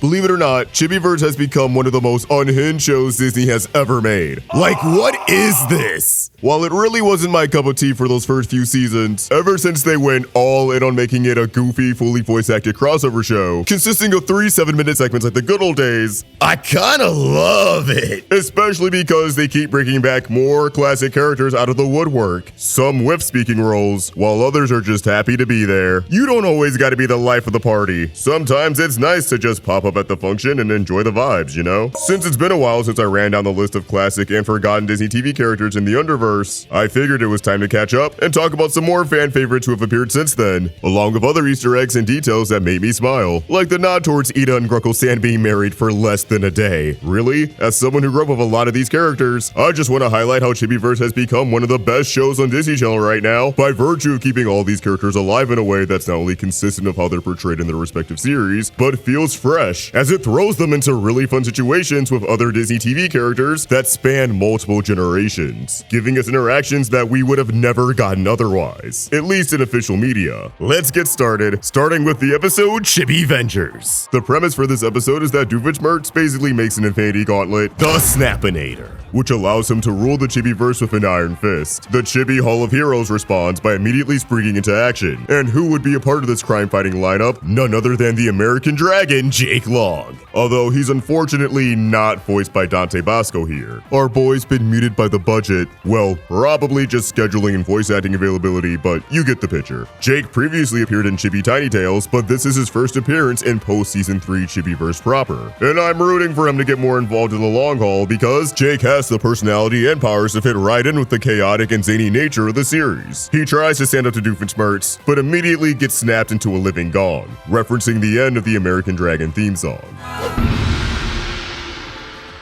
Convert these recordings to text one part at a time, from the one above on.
believe it or not, Chibiverse has become one of the most unhinged shows Disney has ever made. Like, what is this? While it really wasn't my cup of tea for those first few seasons, ever since they went all in on making it a goofy, fully voice-acted crossover show, consisting of 3 7-minute segments like the good old days, I kinda love it. Especially because they keep bringing back more classic characters out of the woodwork, some with speaking roles, while others are just happy to be there. You don't always gotta be the life of the party. Sometimes it's nice to just pop up at the function and enjoy the vibes, you know? Since it's been a while since I ran down the list of classic and forgotten Disney TV characters in the Underverse, I figured it was time to catch up and talk about some more fan favorites who have appeared since then, along with other Easter eggs and details that made me smile, like the nod towards Eda and Grunkle Stan being married for less than a day. Really? As someone who grew up with a lot of these characters, I just want to highlight how Chibiverse has become one of the best shows on Disney Channel right now, by virtue of keeping all these characters alive in a way that's not only consistent of how they're portrayed in their respective series, but feels fresh, as it throws them into really fun situations with other Disney TV characters that span multiple generations, giving us interactions that we would have never gotten otherwise, at least in official media. Let's get started, starting with the episode Chibi Avengers. The premise for this episode is that Doofenshmirtz basically makes an infinity gauntlet, the Snappinator, which allows him to rule the Chibiverse with an iron fist. The Chibi Hall of Heroes responds by immediately springing into action, and who would be a part of this crime-fighting lineup? None other than the American Dragon, Jake Long. Although he's unfortunately not voiced by Dante Basco here. Our boy's been muted by the budget. Well, probably just scheduling and voice acting availability, but you get the picture. Jake previously appeared in Chibi Tiny Tales, but this is his first appearance in post-season 3 Chibiverse proper. And I'm rooting for him to get more involved in the long haul because Jake has the personality and powers to fit right in with the chaotic and zany nature of the series. He tries to stand up to Doofenshmirtz, but immediately gets snapped into a living gong, referencing the end of the American Dragon theme song.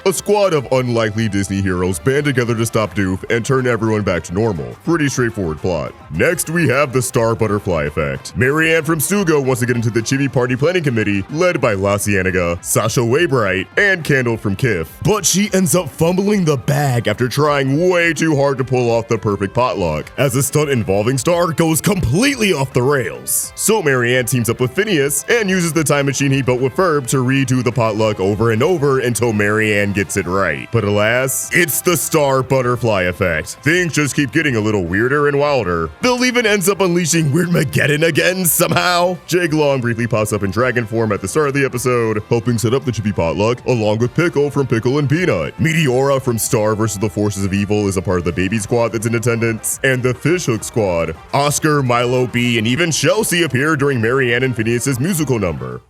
A squad of unlikely Disney heroes band together to stop Doof and turn everyone back to normal. Pretty straightforward plot. Next, we have the Star Butterfly Effect. Marianne from Stugo wants to get into the Chibi Party Planning Committee, led by La Cienega, Sasha Waybright, and Candle from Kif. But she ends up fumbling the bag after trying way too hard to pull off the perfect potluck, as a stunt involving Star goes completely off the rails. So Marianne teams up with Phineas and uses the time machine he built with Ferb to redo the potluck over and over until Marianne gets it right. But alas, it's the Star Butterfly Effect. Things just keep getting a little weirder and wilder. Bill even ends up unleashing Weirdmageddon again somehow. Jake Long briefly pops up in dragon form at the start of the episode, helping set up the Chibi potluck, along with Pickle from Pickle and Peanut. Meteora from Star vs. the Forces of Evil is a part of the baby squad that's in attendance, and the Fishhook squad. Oscar, Milo B, and even Chelsea appear during Marianne and Phineas's musical number.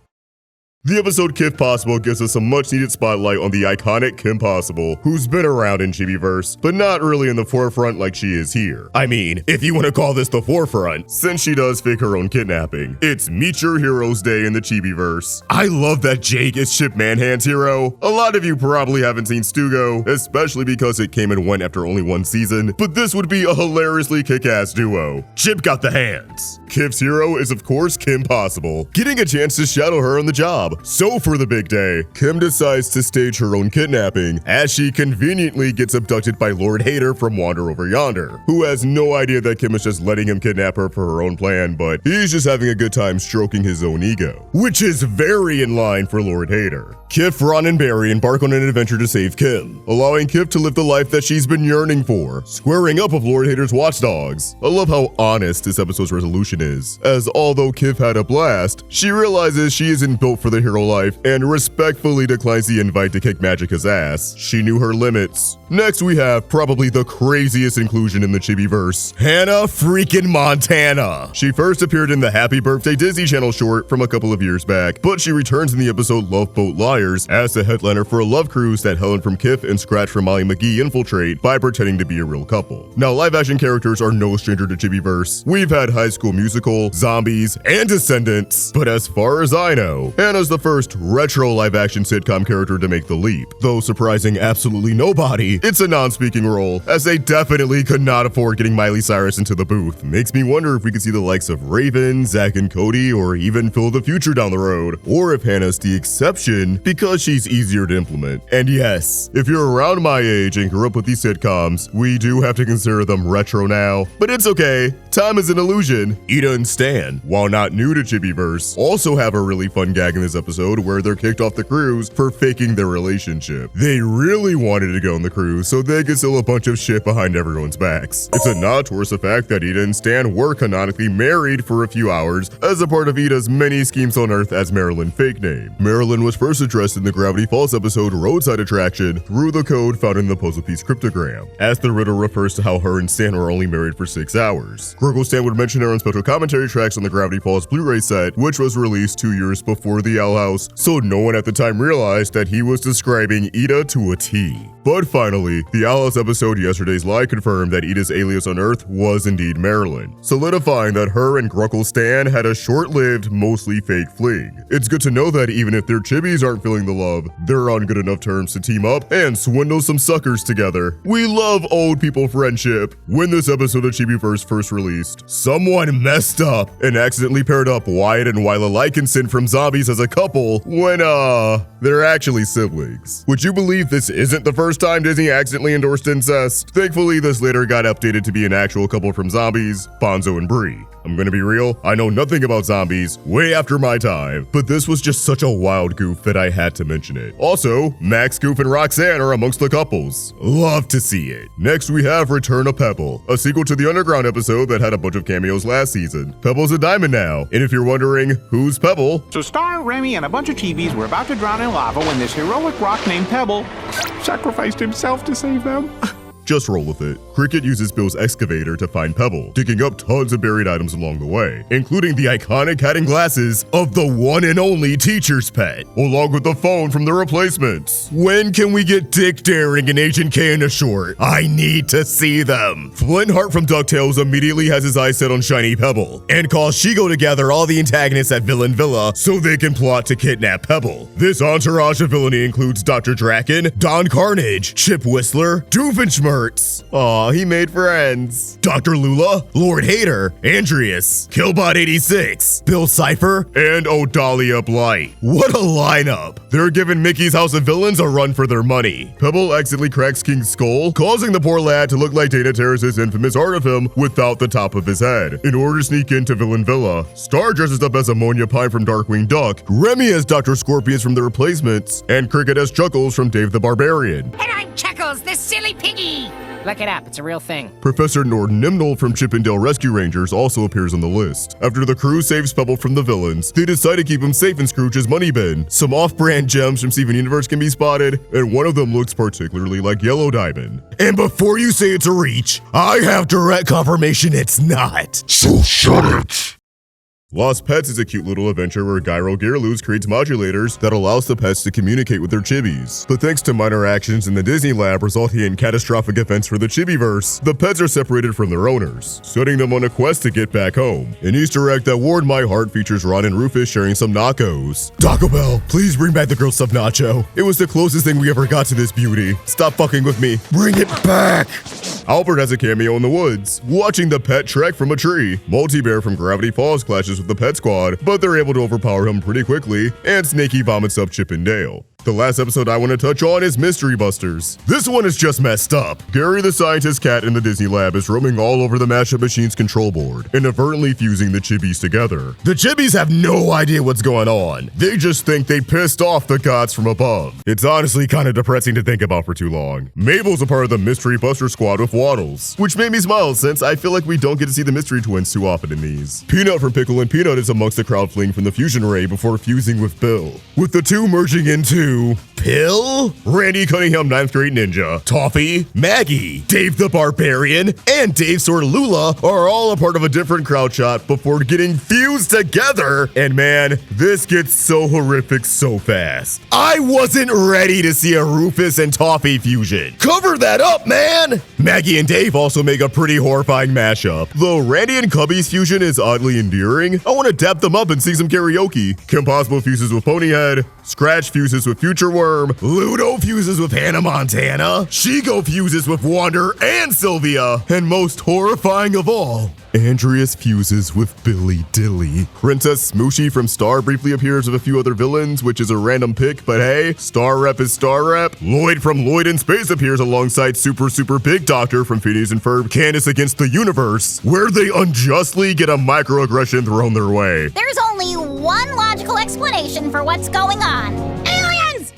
The episode Kif Possible gives us a much-needed spotlight on the iconic Kim Possible, who's been around in Chibiverse, but not really in the forefront like she is here. I mean, if you want to call this the forefront, since she does fake her own kidnapping. It's Meet Your Heroes Day in the Chibiverse. I love that Jake is Chip Manhand's hero. A lot of you probably haven't seen Stugo, especially because it came and went after only 1 season, but this would be a hilariously kick-ass duo. Chip got the hands. Kif's hero is of course Kim Possible, getting a chance to shadow her on the job. So for the big day, Kim decides to stage her own kidnapping as she conveniently gets abducted by Lord Hater from Wander Over Yonder, who has no idea that Kim is just letting him kidnap her for her own plan, but he's just having a good time stroking his own ego, which is very in line for Lord Hater. Kif, Ron, and Barry embark on an adventure to save Kim, allowing Kif to live the life that she's been yearning for, squaring up with Lord Hater's watchdogs. I love how honest this episode's resolution is, as although Kif had a blast, she realizes she isn't built for the hero life and respectfully declines the invite to kick Magica's ass. She knew her limits. Next, we have probably the craziest inclusion in the Chibiverse, Hannah freaking Montana. She first appeared in the Happy Birthday Disney Channel short from a couple of years back, but she returns in the episode Loveboat Liars as the headliner for a love cruise that Helen from Kif and Scratch from Molly McGee infiltrate by pretending to be a real couple. Now, live-action characters are no stranger to Chibiverse. We've had High School Musical, Zombies, and Descendants, but as far as I know, Hannah's the first retro live-action sitcom character to make the leap. Though surprising absolutely nobody, it's a non-speaking role, as they definitely could not afford getting Miley Cyrus into the booth. Makes me wonder if we could see the likes of Raven, Zach and Cody, or even Phil the Future down the road, or if Hannah's the exception because she's easier to implement. And yes, if you're around my age and grew up with these sitcoms, we do have to consider them retro now, but it's okay. Time is an illusion. Eda and Stan, while not new to Chibiverse, also have a really fun gag in this episode where they're kicked off the cruise for faking their relationship. They really wanted to go on the cruise so they could steal a bunch of shit behind everyone's backs. It's a nod towards the fact that Eda and Stan were canonically married for a few hours as a part of Eda's many schemes on Earth as Marilyn fake name. Marilyn was first addressed in the Gravity Falls episode Roadside Attraction through the code found in the puzzle piece cryptogram, as the riddle refers to how her and Stan were only married for 6 hours. Grunkle Stan would mention her on special commentary tracks on the Gravity Falls Blu-ray set, which was released 2 years before the Owl House, so no one at the time realized that he was describing Eda to a T. But finally, the Owl House episode Yesterday's Lie confirmed that Eda's alias on Earth was indeed Marilyn, solidifying that her and Grunkle Stan had a short-lived, mostly fake fling. It's good to know that even if their chibis aren't feeling the love, they're on good enough terms to team up and swindle some suckers together. We love old people friendship. When this episode of Chibiverse first released, someone messed up and accidentally paired up Wyatt and Wyla Lycanson from Zombies as a couple when, they're actually siblings. Would you believe this isn't the first time Disney accidentally endorsed incest? Thankfully, this later got updated to be an actual couple from Zombies, Bonzo and Bree. I'm gonna be real, I know nothing about Zombies, way after my time, but this was just such a wild goof that I had to mention it. Also, Max, Goof, and Roxanne are amongst the couples. Love to see it. Next we have Return of Pebble, a sequel to the Underground episode that had a bunch of cameos last season. Pebble's a diamond now, and if you're wondering, who's Pebble? So Star, Remy, and a bunch of chibis were about to drown in lava when this heroic rock named Pebble sacrificed himself to save them. Just roll with it. Cricket uses Bill's excavator to find Pebble, digging up tons of buried items along the way, including the iconic hat and glasses of the one and only teacher's pet, along with the phone from the replacements. When can we get Dick Daring and Agent K in a short? I need to see them. Flint Hart from DuckTales immediately has his eyes set on Shiny Pebble, and calls Shigo to gather all the antagonists at Villain Villa so they can plot to kidnap Pebble. This entourage of villainy includes Dr. Draken, Don Carnage, Chip Whistler, Doofenshmirtz. Aw, he made friends. Dr. Lula, Lord Hater, Andrias, Killbot 86, Bill Cipher, and Odalia Blight. What a lineup. They're giving Mickey's House of Villains a run for their money. Pebble accidentally cracks King's skull, causing the poor lad to look like Dana Terrace's infamous art of him without the top of his head. In order to sneak into Villain Villa, Star dresses up as Ammonia Pine from Darkwing Duck, Remy as Dr. Scorpius from The Replacements, and Cricket as Chuckles from Dave the Barbarian. And I'm Chuckles, the silly piggy! Look it up, it's a real thing. Professor Nord Nimnol from Chip and Dale Rescue Rangers also appears on the list. After the crew saves Pebble from the villains, they decide to keep him safe in Scrooge's money bin. Some off-brand gems from Steven Universe can be spotted, and one of them looks particularly like Yellow Diamond. And before you say it's a reach, I have direct confirmation it's not. So shut it! Lost Pets is a cute little adventure where Gyro Gearloose creates modulators that allows the pets to communicate with their chibis. But thanks to minor actions in the Disney lab resulting in catastrophic events for the Chibiverse, the pets are separated from their owners, setting them on a quest to get back home. An Easter egg that warmed my heart features Ron and Rufus sharing some nachos. Taco Bell, please bring back the Girl Stuff Nacho. It was the closest thing we ever got to this beauty. Stop fucking with me. Bring it back! Albert has a cameo in the woods, watching the pet trek from a tree. Multi-Bear from Gravity Falls clashes with the Pet Squad, but they're able to overpower him pretty quickly, and Snakey vomits up Chip and Dale. The last episode I want to touch on is Mystery Busters. This one is just messed up. Gary the scientist cat in the Disney lab is roaming all over the mashup machine's control board, inadvertently fusing the chibis together. The chibis have no idea what's going on. They just think they pissed off the gods from above. It's honestly kind of depressing to think about for too long. Mabel's a part of the Mystery Buster squad with Waddles, which made me smile since I feel like we don't get to see the Mystery Twins too often in these. Peanut from Pickle and Peanut is amongst the crowd fleeing from the fusion ray before fusing with Bill, with the two merging into Pill, Randy Cunningham 9th grade ninja, Toffee, Maggie, Dave the Barbarian, and Dave Lula are all a part of a different crowd shot before getting fused together. And man, this gets so horrific so fast. I wasn't ready to see a Rufus and Toffee fusion. Cover that up, man! Maggie and Dave also make a pretty horrifying mashup. Though Randy and Cubby's fusion is oddly endearing, I want to dap them up and sing some karaoke. Kim Possible fuses with Ponyhead, Scratch fuses with Future Worm, Ludo fuses with Hannah Montana, Shigo fuses with Wander and Sylvia, and most horrifying of all, Andrias fuses with Billie Dillie. Princess Smooshy from Star briefly appears with a few other villains, which is a random pick, but hey, Star Rep is Star Rep. Lloyd from Lloyd in Space appears alongside Super Big Doctor from Phineas and Ferb Candace Against the Universe, where they unjustly get a microaggression thrown their way. There's only one logical explanation for what's going on. Aliens!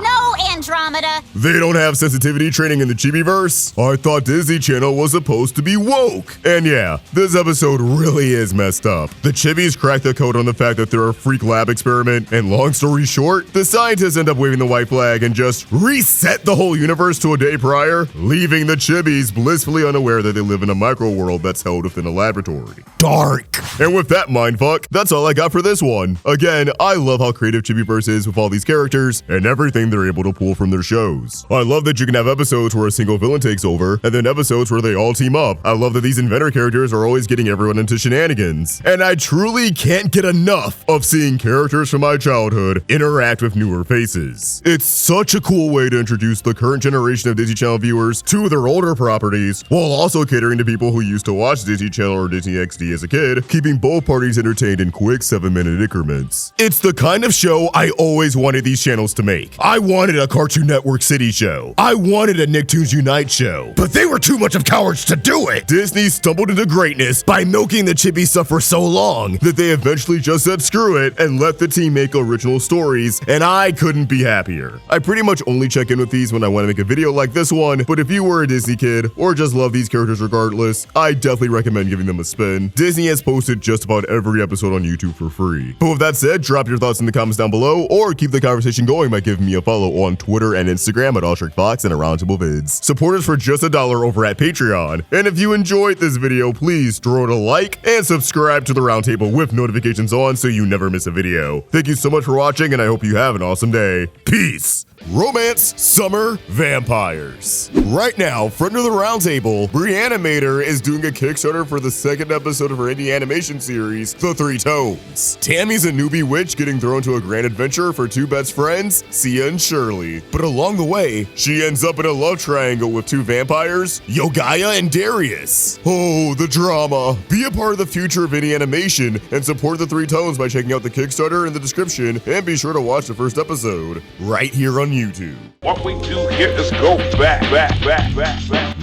No, Andromeda. They don't have sensitivity training in the Chibiverse? I thought Disney Channel was supposed to be woke. And yeah, this episode really is messed up. The Chibis cracked the code on the fact that they're a freak lab experiment, and long story short, the scientists end up waving the white flag and just reset the whole universe to a day prior, leaving the Chibis blissfully unaware that they live in a micro world that's held within a laboratory. Dark. And with that mindfuck, that's all I got for this one. Again, I love how creative Chibiverse is with all these characters and everything they're able to pull from their shows. I love that you can have episodes where a single villain takes over, and then episodes where they all team up. I love that these inventor characters are always getting everyone into shenanigans. And I truly can't get enough of seeing characters from my childhood interact with newer faces. It's such a cool way to introduce the current generation of Disney Channel viewers to their older properties, while also catering to people who used to watch Disney Channel or Disney XD as a kid, keeping both parties entertained in quick 7-minute increments. It's the kind of show I always wanted these channels to make. I wanted a Cartoon Network City show. I wanted a Nicktoons Unite show, but they were too much of cowards to do it. Disney stumbled into greatness by milking the Chibis stuff for so long that they eventually just said screw it and let the team make original stories, and I couldn't be happier. I pretty much only check in with these when I want to make a video like this one, but if you were a Disney kid or just love these characters regardless, I definitely recommend giving them a spin. Disney has posted just about every episode on YouTube for free. But with that said, drop your thoughts in the comments down below, or keep the conversation going by giving me a follow on Twitter and Instagram at AllSharkFox and Roundtable Vids. Support us for just $1 over at Patreon. And if you enjoyed this video, please throw it a like and subscribe to the Roundtable with notifications on so you never miss a video. Thank you so much for watching, and I hope you have an awesome day. Peace! Romance Summer Vampires. Right now, friend of the roundtable, Brianimator is doing a Kickstarter for the second episode of her indie animation series, The Three Tones. Tammy's a newbie witch getting thrown to a grand adventure for two best friends, Sia and Shirley. But along the way, she ends up in a love triangle with two vampires, Yogaya and Darius. Oh, the drama. Be a part of the future of indie animation and support The Three Tones by checking out the Kickstarter in the description, and be sure to watch the first episode right here on YouTube. What we do here is go back.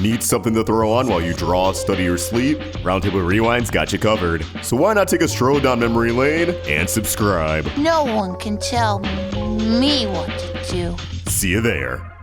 Need something to throw on while you draw, study, or sleep? Roundtable Rewind's got you covered. So why not take a stroll down memory lane and subscribe? No one can tell me what to do. See you there.